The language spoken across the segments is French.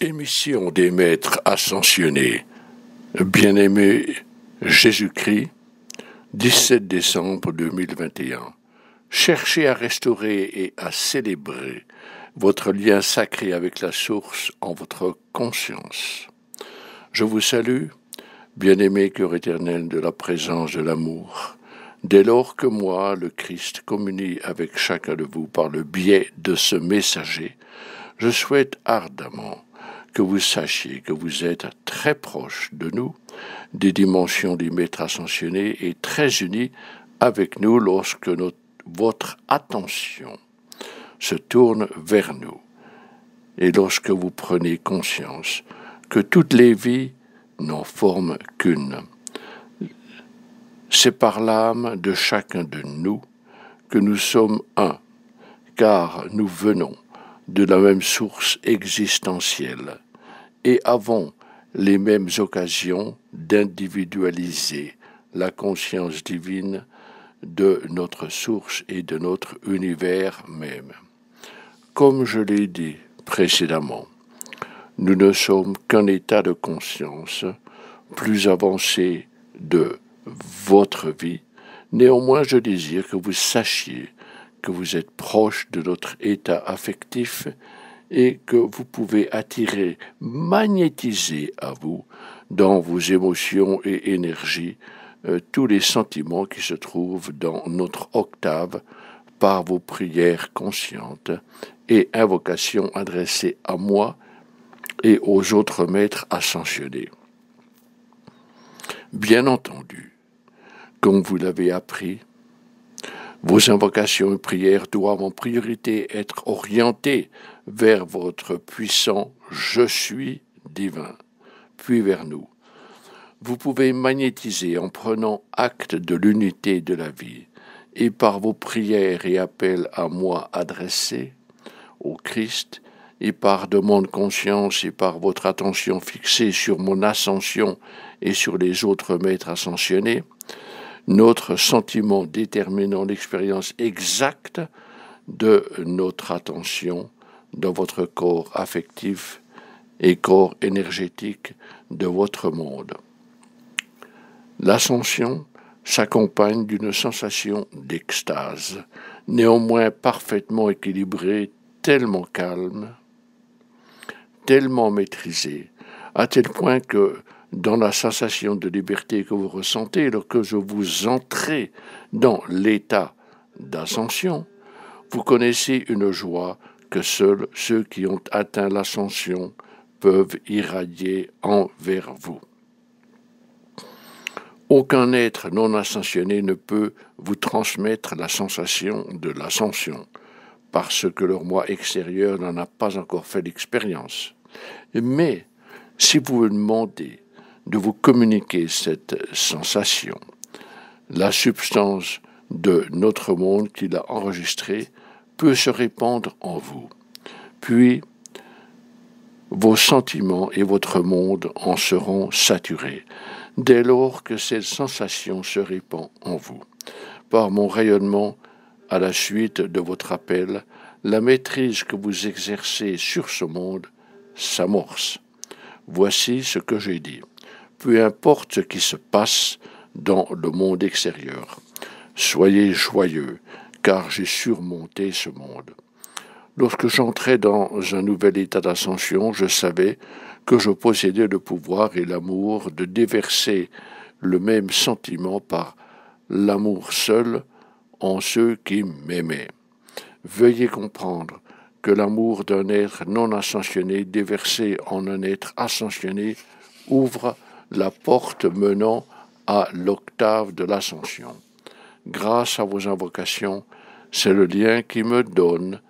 Émission des maîtres ascensionnés. Bien-aimé Jésus-Christ, 17 décembre 2021. Cherchez à restaurer et à célébrer votre lien sacré avec la source en votre conscience. Je vous salue, bien-aimé cœur éternel de la présence de l'amour. Dès lors que moi, le Christ, communie avec chacun de vous par le biais de ce messager, je souhaite ardemment que vous sachiez que vous êtes très proche de nous, des dimensions des maîtres ascensionnés et très unis avec nous lorsque votre attention se tourne vers nous et lorsque vous prenez conscience que toutes les vies n'en forment qu'une. C'est par l'âme de chacun de nous que nous sommes un, car nous venons de la même source existentielle et avons les mêmes occasions d'individualiser la conscience divine de notre source et de notre univers même. Comme je l'ai dit précédemment, nous ne sommes qu'un état de conscience plus avancé de votre vie. Néanmoins, je désire que vous sachiez que vous êtes proche de notre état affectif et que vous pouvez attirer, magnétiser à vous, dans vos émotions et énergies, tous les sentiments qui se trouvent dans notre octave par vos prières conscientes et invocations adressées à moi et aux autres maîtres ascensionnés. Bien entendu, comme vous l'avez appris, vos invocations et prières doivent en priorité être orientées vers votre puissant « Je suis divin », puis vers nous. Vous pouvez magnétiser en prenant acte de l'unité de la vie et par vos prières et appels à moi adressés au Christ et par demande conscience et par votre attention fixée sur mon ascension et sur les autres maîtres ascensionnés, notre sentiment déterminant l'expérience exacte de notre attention dans votre corps affectif et corps énergétique de votre monde. L'ascension s'accompagne d'une sensation d'extase, néanmoins parfaitement équilibrée, tellement calme, tellement maîtrisée, à tel point que dans la sensation de liberté que vous ressentez lorsque vous entrez dans l'état d'ascension, vous connaissez une joie que seuls ceux qui ont atteint l'ascension peuvent irradier envers vous. Aucun être non ascensionné ne peut vous transmettre la sensation de l'ascension, parce que leur moi extérieur n'en a pas encore fait l'expérience. Mais si vous me demandez de vous communiquer cette sensation, la substance de notre monde qu'il a enregistrée peut se répandre en vous. Puis, vos sentiments et votre monde en seront saturés, dès lors que cette sensation se répand en vous. Par mon rayonnement, à la suite de votre appel, la maîtrise que vous exercez sur ce monde s'amorce. Voici ce que j'ai dit. Peu importe ce qui se passe dans le monde extérieur, soyez joyeux, car j'ai surmonté ce monde. Lorsque j'entrais dans un nouvel état d'ascension, je savais que je possédais le pouvoir et l'amour de déverser le même sentiment par l'amour seul en ceux qui m'aimaient. Veuillez comprendre que l'amour d'un être non ascensionné déversé en un être ascensionné ouvre la porte menant à l'octave de l'ascension. Grâce à vos invocations, c'est le lien qui me donne,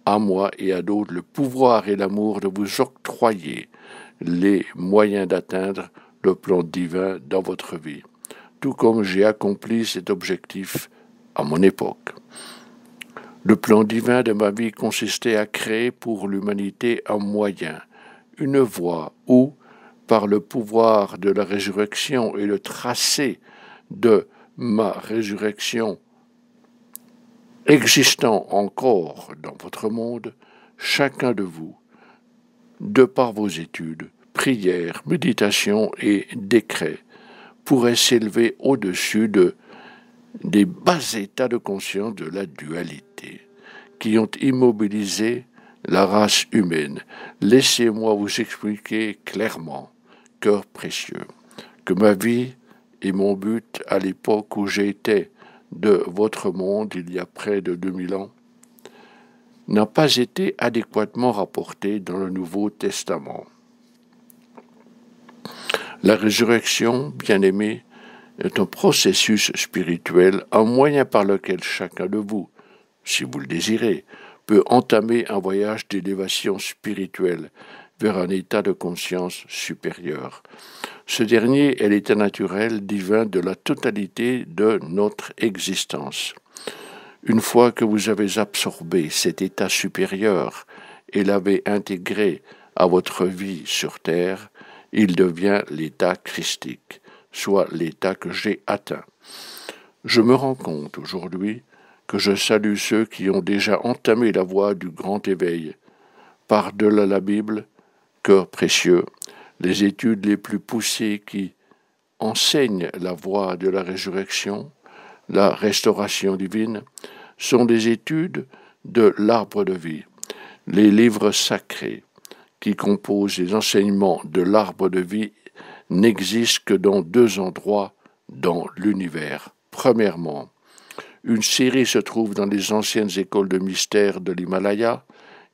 à moi et à d'autres, le pouvoir et l'amour de vous octroyer les moyens d'atteindre le plan divin dans votre vie, tout comme j'ai accompli cet objectif à mon époque. Le plan divin de ma vie consistait à créer pour l'humanité un moyen, une voie où, par le pouvoir de la résurrection et le tracé de ma résurrection existant encore dans votre monde, chacun de vous de par vos études, prières, méditations et décrets, pourrait s'élever au-dessus des bas états de conscience de la dualité qui ont immobilisé la race humaine. Laissez-moi vous expliquer clairement, cœur précieux, que ma vie et mon but à l'époque où j'étais de votre monde, il y a près de 2000 ans, n'a pas été adéquatement rapporté dans le Nouveau Testament. La résurrection, bien-aimés, est un processus spirituel, un moyen par lequel chacun de vous, si vous le désirez, peut entamer un voyage d'élévation spirituelle vers un état de conscience supérieur. Ce dernier est l'état naturel divin de la totalité de notre existence. Une fois que vous avez absorbé cet état supérieur et l'avez intégré à votre vie sur terre, il devient l'état christique, soit l'état que j'ai atteint. Je me rends compte aujourd'hui que je salue ceux qui ont déjà entamé la voie du grand éveil. Par-delà la Bible, cœur précieux, les études les plus poussées qui enseignent la voie de la résurrection, la restauration divine, sont des études de l'arbre de vie. Les livres sacrés qui composent les enseignements de l'arbre de vie n'existent que dans 2 endroits dans l'univers. Premièrement, une série se trouve dans les anciennes écoles de mystère de l'Himalaya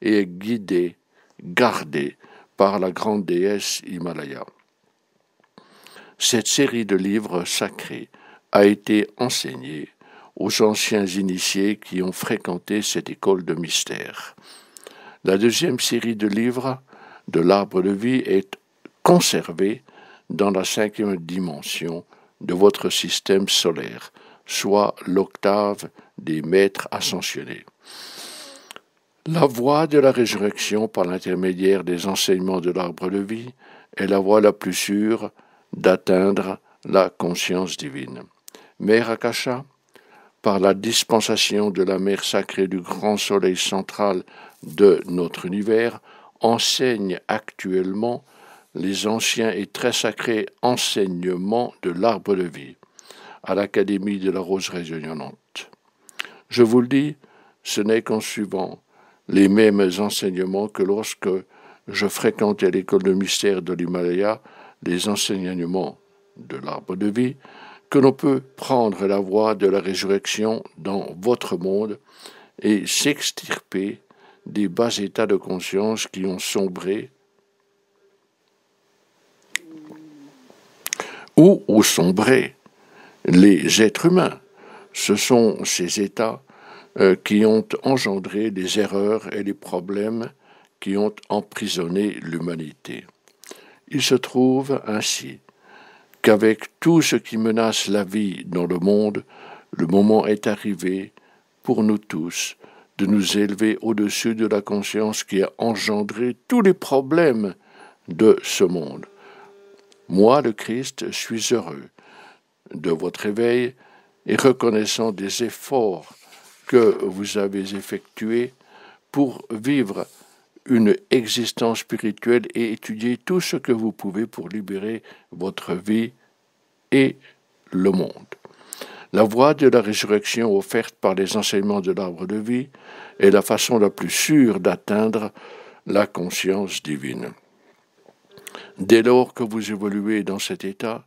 et est guidée, gardée par la grande déesse Himalaya. Cette série de livres sacrés a été enseignée aux anciens initiés qui ont fréquenté cette école de mystère. La deuxième série de livres de l'arbre de vie est conservée dans la 5e dimension de votre système solaire, soit l'octave des maîtres ascensionnés. La voie de la résurrection par l'intermédiaire des enseignements de l'arbre de vie est la voie la plus sûre d'atteindre la conscience divine. Mère Akasha, par la dispensation de la mère sacrée du grand soleil central de notre univers, enseigne actuellement les anciens et très sacrés enseignements de l'arbre de vie à l'Académie de la Rose rayonnante. Je vous le dis, ce n'est qu'en suivant les mêmes enseignements que lorsque je fréquentais l'école de mystère de l'Himalaya, les enseignements de l'arbre de vie, que l'on peut prendre la voie de la résurrection dans votre monde et s'extirper des bas états de conscience qui ont sombré ou ont sombré les êtres humains. Ce sont ces états qui ont engendré les erreurs et les problèmes qui ont emprisonné l'humanité. Il se trouve ainsi qu'avec tout ce qui menace la vie dans le monde, le moment est arrivé pour nous tous de nous élever au-dessus de la conscience qui a engendré tous les problèmes de ce monde. Moi, le Christ, suis heureux de votre éveil et reconnaissant des efforts que vous avez effectués pour vivre une existence spirituelle et étudier tout ce que vous pouvez pour libérer votre vie et le monde. La voie de la résurrection offerte par les enseignements de l'arbre de vie est la façon la plus sûre d'atteindre la conscience divine. Dès lors que vous évoluez dans cet état,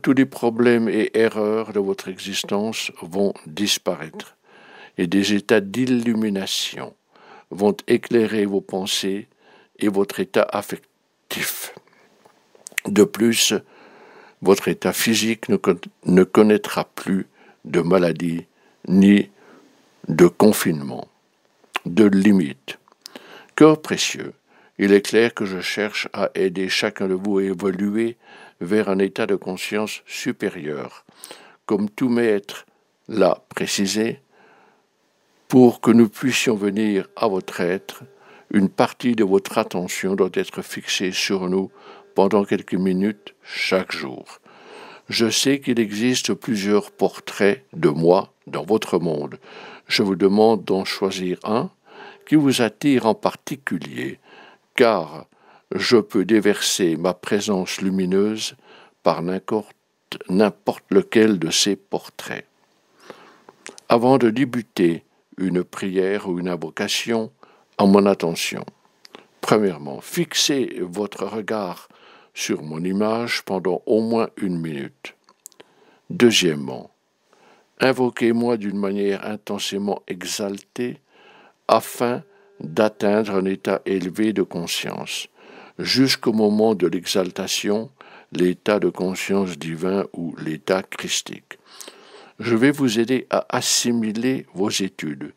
tous les problèmes et erreurs de votre existence vont disparaître et des états d'illumination vont éclairer vos pensées et votre état affectif. De plus, votre état physique ne connaîtra plus de maladie ni de confinement, de limite. Cœur précieux, il est clair que je cherche à aider chacun de vous à évoluer vers un état de conscience supérieur, comme tout maître l'a précisé. Pour que nous puissions venir à votre être, une partie de votre attention doit être fixée sur nous pendant quelques minutes chaque jour. Je sais qu'il existe plusieurs portraits de moi dans votre monde. Je vous demande d'en choisir un qui vous attire en particulier, car je peux déverser ma présence lumineuse par n'importe lequel de ces portraits. Avant de débuter une prière ou une invocation, à mon attention. Premièrement, fixez votre regard sur mon image pendant au moins 1 minute. Deuxièmement, invoquez-moi d'une manière intensément exaltée afin d'atteindre un état élevé de conscience, jusqu'au moment de l'exaltation, l'état de conscience divin ou l'état christique. Je vais vous aider à assimiler vos études,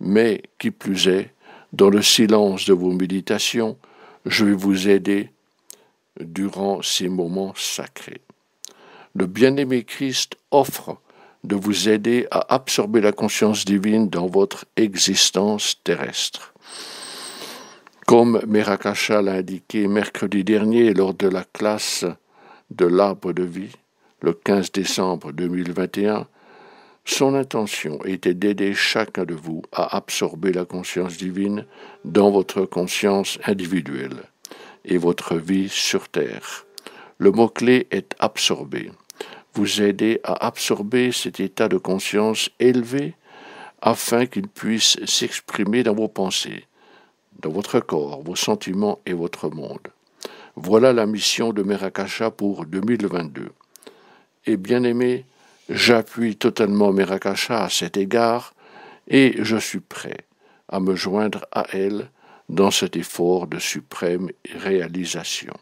mais qui plus est, dans le silence de vos méditations, je vais vous aider durant ces moments sacrés. Le bien-aimé Christ offre de vous aider à absorber la conscience divine dans votre existence terrestre. Comme Merakasha l'a indiqué mercredi dernier lors de la classe de l'arbre de vie, le 15 décembre 2021, son intention était d'aider chacun de vous à absorber la conscience divine dans votre conscience individuelle et votre vie sur Terre. Le mot-clé est absorber. Vous aider à absorber cet état de conscience élevé afin qu'il puisse s'exprimer dans vos pensées, dans votre corps, vos sentiments et votre monde. Voilà la mission de Merakasha pour 2022. Et bien aimé, j'appuie totalement Merakasha à cet égard et je suis prêt à me joindre à elle dans cet effort de suprême réalisation.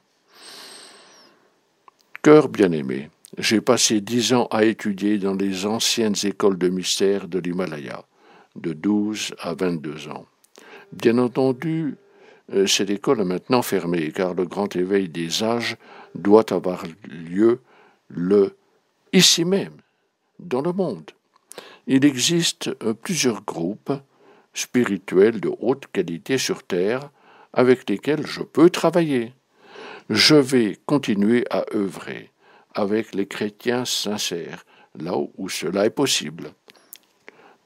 Cœur bien-aimé, j'ai passé 10 ans à étudier dans les anciennes écoles de mystère de l'Himalaya, de 12 à 22 ans. Bien entendu, cette école est maintenant fermée car le grand éveil des âges doit avoir lieu ici même, dans le monde. Il existe plusieurs groupes spirituels de haute qualité sur Terre avec lesquels je peux travailler. Je vais continuer à œuvrer avec les chrétiens sincères, là où cela est possible.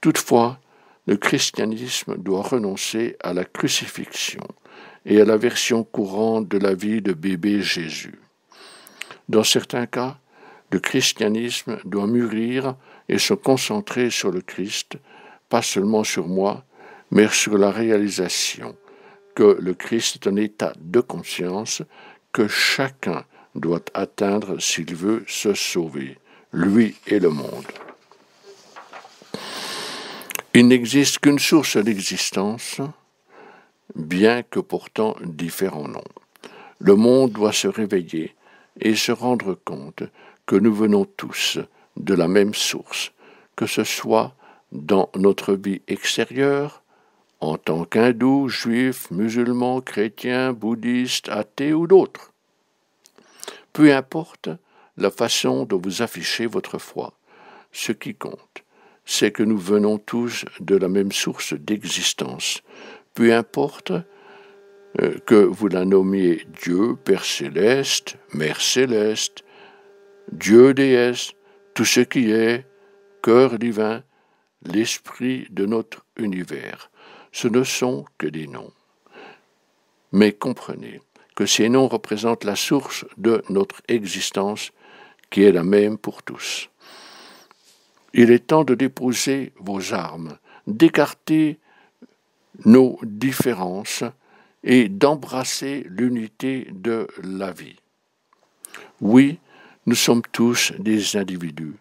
Toutefois, le christianisme doit renoncer à la crucifixion et à la version courante de la vie de bébé Jésus. Dans certains cas, le christianisme doit mûrir et se concentrer sur le Christ, pas seulement sur moi, mais sur la réalisation que le Christ est un état de conscience que chacun doit atteindre s'il veut se sauver, lui et le monde. Il n'existe qu'une source d'existence, bien que portant différents noms. Le monde doit se réveiller et se rendre compte que nous venons tous de la même source, que ce soit dans notre vie extérieure, en tant qu'hindou, juif, musulman, chrétien, bouddhiste, athée ou d'autres. Peu importe la façon dont vous affichez votre foi, ce qui compte, c'est que nous venons tous de la même source d'existence. Peu importe que vous la nommiez Dieu, Père céleste, Mère céleste, Dieu, déesse, tout ce qui est, cœur divin, l'esprit de notre univers. Ce ne sont que des noms. Mais comprenez que ces noms représentent la source de notre existence qui est la même pour tous. Il est temps de déposer vos armes, d'écarter nos différences et d'embrasser l'unité de la vie. Oui, nous sommes tous des individus,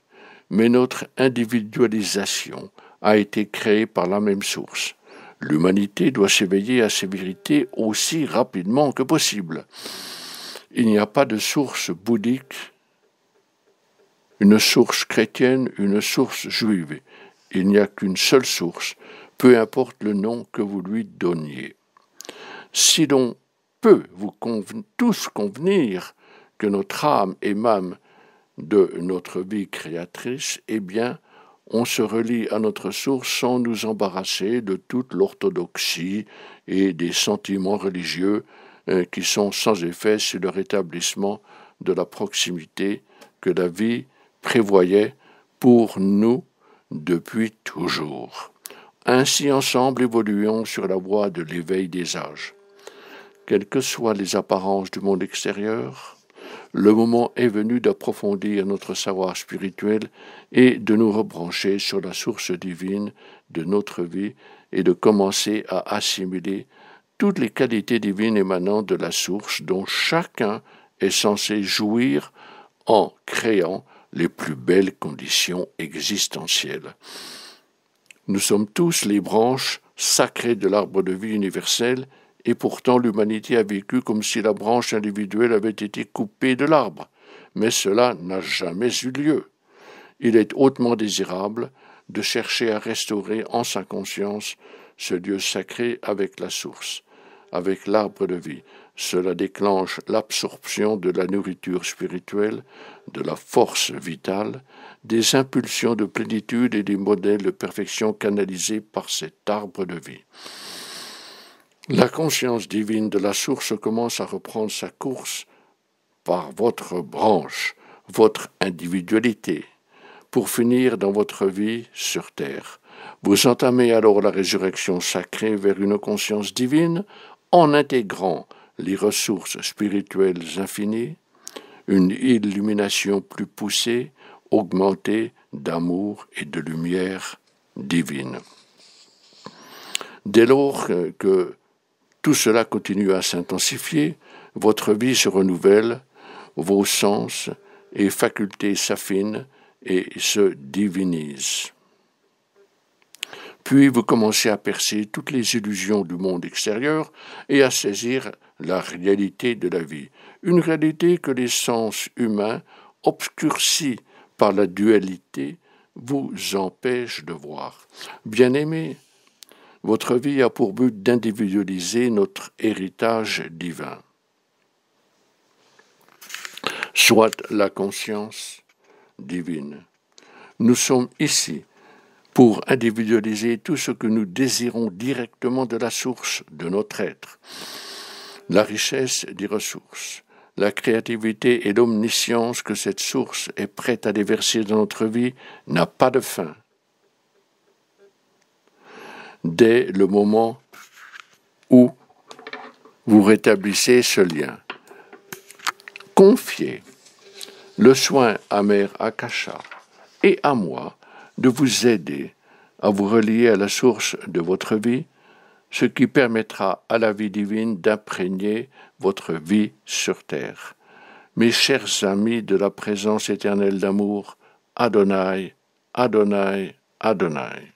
mais notre individualisation a été créée par la même source. L'humanité doit s'éveiller à ces vérités aussi rapidement que possible. Il n'y a pas de source bouddhique, une source chrétienne, une source juive. Il n'y a qu'une seule source, peu importe le nom que vous lui donniez. Si l'on peut tous convenir que notre âme émane de notre vie créatrice, eh bien, on se relie à notre source sans nous embarrasser de toute l'orthodoxie et des sentiments religieux qui sont sans effet sur le rétablissement de la proximité que la vie prévoyait pour nous depuis toujours. Ainsi ensemble évoluons sur la voie de l'éveil des âges. quelles que soient les apparences du monde extérieur, le moment est venu d'approfondir notre savoir spirituel et de nous rebrancher sur la source divine de notre vie et de commencer à assimiler toutes les qualités divines émanant de la source dont chacun est censé jouir en créant les plus belles conditions existentielles. Nous sommes tous les branches sacrées de l'arbre de vie universel, et pourtant l'humanité a vécu comme si la branche individuelle avait été coupée de l'arbre. Mais cela n'a jamais eu lieu. Il est hautement désirable de chercher à restaurer en sa conscience ce lieu sacré avec la source, avec l'arbre de vie. Cela déclenche l'absorption de la nourriture spirituelle, de la force vitale, des impulsions de plénitude et des modèles de perfection canalisés par cet arbre de vie. La conscience divine de la source commence à reprendre sa course par votre branche, votre individualité, pour finir dans votre vie sur terre. Vous entamez alors la résurrection sacrée vers une conscience divine en intégrant les ressources spirituelles infinies, une illumination plus poussée, augmentée d'amour et de lumière divine. Dès lors que tout cela continue à s'intensifier, votre vie se renouvelle, vos sens et facultés s'affinent et se divinisent. Puis vous commencez à percer toutes les illusions du monde extérieur et à saisir la réalité de la vie, une réalité que les sens humains, obscurcis par la dualité, vous empêchent de voir. Bien-aimés, votre vie a pour but d'individualiser notre héritage divin, soit la conscience divine. Nous sommes ici pour individualiser tout ce que nous désirons directement de la source de notre être, la richesse des ressources, la créativité et l'omniscience que cette source est prête à déverser dans notre vie n'a pas de fin. Dès le moment où vous rétablissez ce lien, confiez le soin à Mère Akasha et à moi de vous aider à vous relier à la source de votre vie, ce qui permettra à la vie divine d'imprégner votre vie sur terre. Mes chers amis de la présence éternelle d'amour, Adonai, Adonai, Adonai.